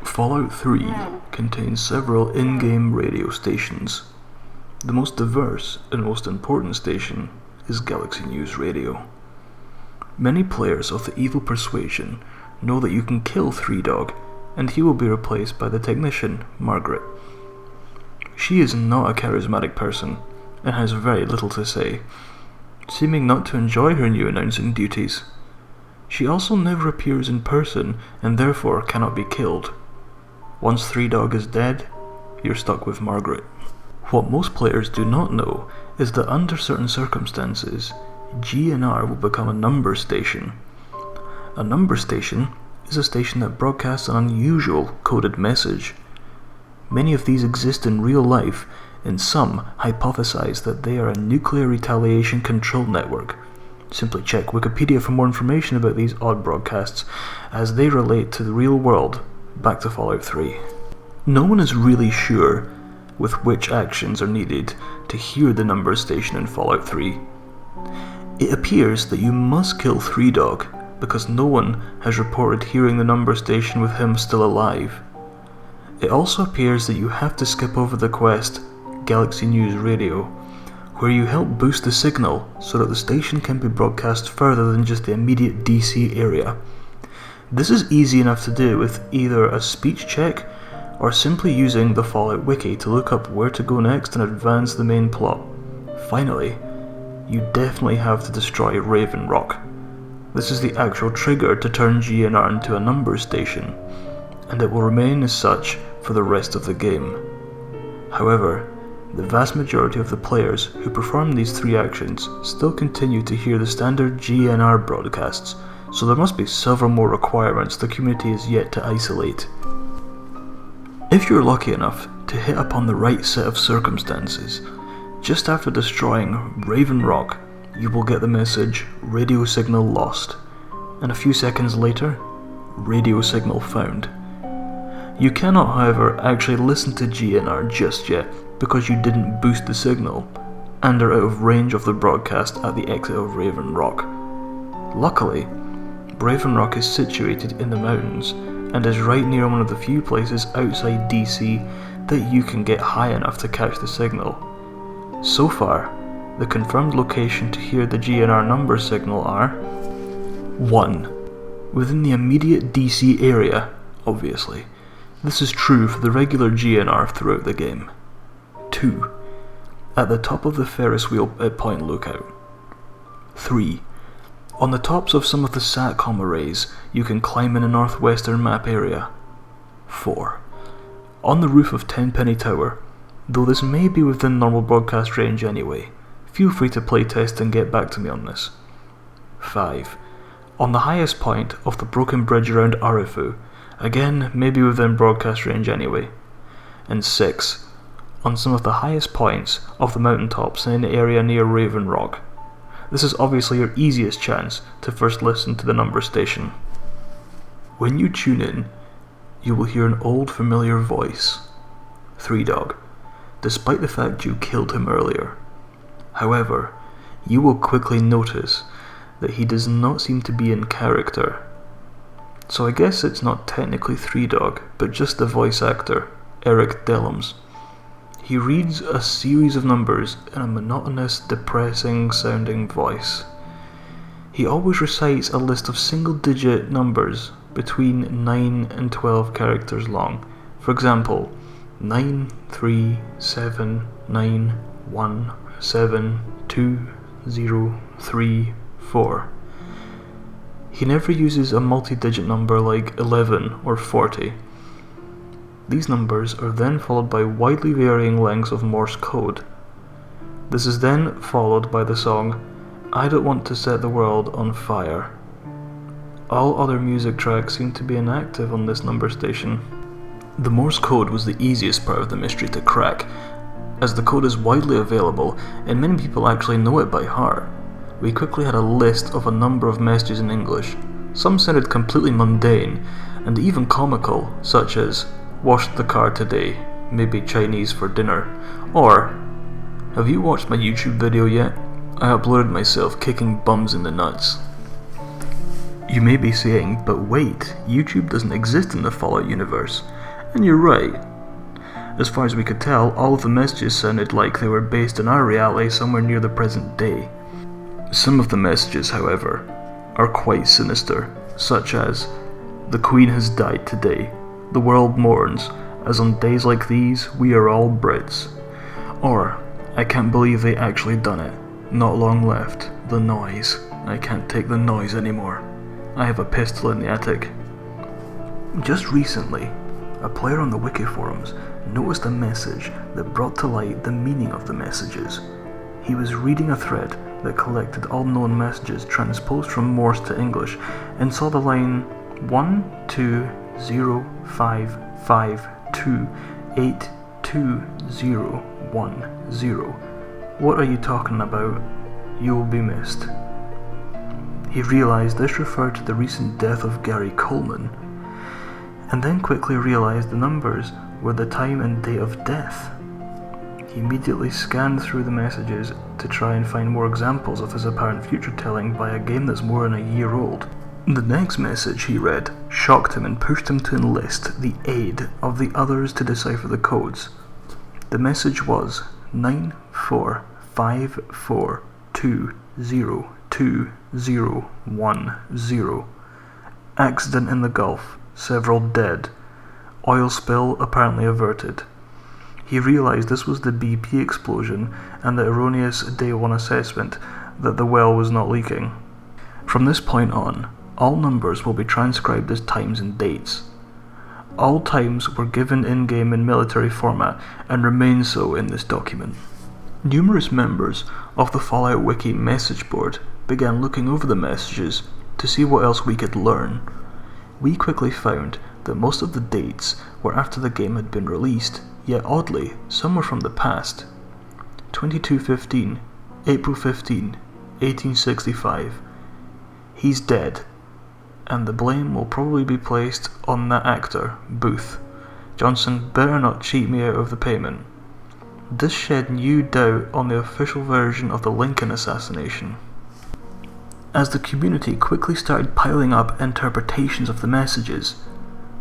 Fallout 3 contains several in-game radio stations. The most diverse and most important station is Galaxy News Radio. Many players of the Evil Persuasion know that you can kill Three Dog, and he will be replaced by the technician, Margaret. She is not a charismatic person, and has very little to say, seeming not to enjoy her new announcing duties. She also never appears in person, and therefore cannot be killed. Once Three Dog is dead, you're stuck with Margaret. What most players do not know is that under certain circumstances, GNR will become a number station. A number station is a station that broadcasts an unusual coded message. Many of these exist in real life, and some hypothesize that they are a nuclear retaliation control network. Simply check Wikipedia for more information about these odd broadcasts as they relate to the real world. Back to Fallout 3. No one is really sure with which actions are needed to hear the number station in Fallout 3. It appears that you must kill Three Dog because no one has reported hearing the number station with him still alive. It also appears that you have to skip over the quest Galaxy News Radio, where you help boost the signal so that the station can be broadcast further than just the immediate DC area. This is easy enough to do with either a speech check or simply using the Fallout Wiki to look up where to go next and advance the main plot. Finally, you definitely have to destroy Raven Rock. This is the actual trigger to turn GNR into a number station, and it will remain as such for the rest of the game. However, the vast majority of the players who perform these three actions still continue to hear the standard GNR broadcasts, so there must be several more requirements the community is yet to isolate. If you're lucky enough to hit upon the right set of circumstances, just after destroying Raven Rock, you will get the message, "Radio signal lost," and a few seconds later, "Radio signal found." You cannot, however, actually listen to GNR just yet because you didn't boost the signal and are out of range of the broadcast at the exit of Raven Rock. Luckily, Raven Rock is situated in the mountains and is right near one of the few places outside DC that you can get high enough to catch the signal. So far, the confirmed location to hear the GNR number signal are 1. Within the immediate DC area, obviously. This is true for the regular GNR throughout the game. 2. At the top of the Ferris wheel at Point Lookout. 3. On the tops of some of the SATCOM arrays you can climb in a northwestern map area. 4. On the roof of Tenpenny Tower, though this may be within normal broadcast range anyway. Feel free to playtest and get back to me on this. 5. On the highest point of the broken bridge around Arifu, again maybe within broadcast range anyway. And 6. On some of the highest points of the mountaintops in an area near Raven Rock. This is obviously your easiest chance to first listen to the number station. When you tune in, you will hear an old familiar voice. Three Dog, despite the fact you killed him earlier. However, you will quickly notice that he does not seem to be in character. So I guess it's not technically Three Dog, but just the voice actor, Eric Dellums. He reads a series of numbers in a monotonous, depressing sounding voice. He always recites a list of single-digit numbers between 9 and 12 characters long. For example, 93791720334. He never uses a multi-digit number like 11 or 40. These numbers are then followed by widely varying lengths of Morse code. This is then followed by the song "I Don't Want to Set the World on Fire." All other music tracks seem to be inactive on this number station. The Morse code was the easiest part of the mystery to crack, as the code is widely available and many people actually know it by heart. We quickly had a list of a number of messages in English. Some sounded completely mundane and even comical, such as "washed the car today, maybe Chinese for dinner," or "have you watched my YouTube video yet? I uploaded myself kicking bums in the nuts." You may be saying, but wait, YouTube doesn't exist in the Fallout universe. And you're right. As far as we could tell, all of the messages sounded like they were based in our reality somewhere near the present day. Some of the messages, however, are quite sinister, such as, "The Queen has died today. The world mourns, as on days like these, we are all Brits." Or, "I can't believe they actually done it. Not long left. The noise. I can't take the noise anymore. I have a pistol in the attic." Just recently, a player on the wiki forums noticed a message that brought to light the meaning of the messages. He was reading a thread that collected all known messages transposed from Morse to English and saw the line 12055282010. "What are you talking about? You will be missed." He realized this referred to the recent death of Gary Coleman, and then quickly realized the numbers were the time and date of death. He immediately scanned through the messages to try and find more examples of his apparent future telling by a game that's more than a year old. The next message he read shocked him and pushed him to enlist the aid of the others to decipher the codes. The message was 945420210. Accident in the Gulf, several dead. Oil spill apparently averted. He realized this was the BP explosion and the erroneous Day 1 assessment that the well was not leaking. From this point on, all numbers will be transcribed as times and dates. All times were given in-game in military format and remain so in this document. Numerous members of the Fallout Wiki message board began looking over the messages to see what else we could learn. We quickly found that most of the dates were after the game had been released, yet oddly, some were from the past. 2215, April 15, 1865. He's dead, and the blame will probably be placed on that actor, Booth. Johnson better not cheat me out of the payment. This shed new doubt on the official version of the Lincoln assassination. As the community quickly started piling up interpretations of the messages,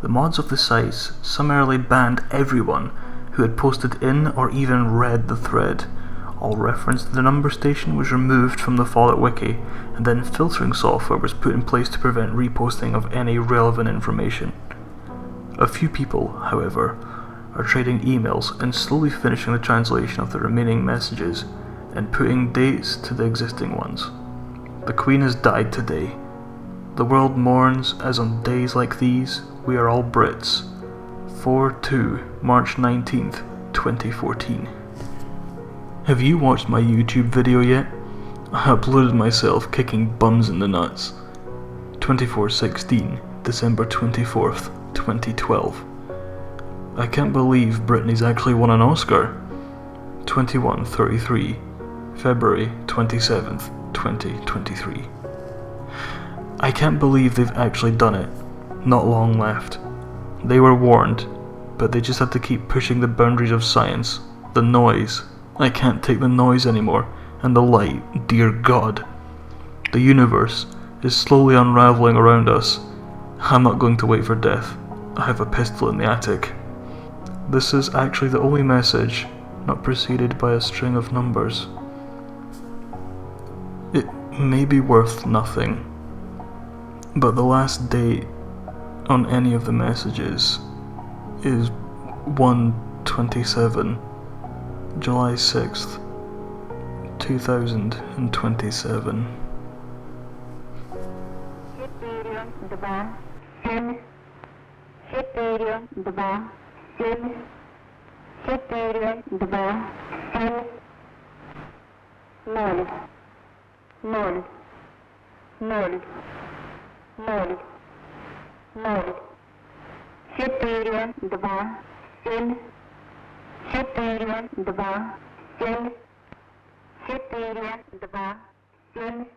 the mods of the sites summarily banned everyone who had posted in or even read the thread. All reference to the number station was removed from the Fallout Wiki, and then filtering software was put in place to prevent reposting of any relevant information. A few people, however, are trading emails and slowly finishing the translation of the remaining messages and putting dates to the existing ones. The Queen has died today. The world mourns, as on days like these, we are all Brits. 4/2, March 19th, 2014. Have you watched my YouTube video yet? I uploaded myself kicking bums in the nuts. 24/16, December 24th, 2012. I can't believe Britney's actually won an Oscar. 21/33, February 27th, 2023. I can't believe they've actually done it. Not long left. They were warned, but they just had to keep pushing the boundaries of science. The noise. I can't take the noise anymore. And the light. Dear God. The universe is slowly unraveling around us. I'm not going to wait for death. I have a pistol in the attic. This is actually the only message not preceded by a string of numbers. It may be worth nothing, but the last date on any of the messages is 1/27, July 6th, 2027. Shit,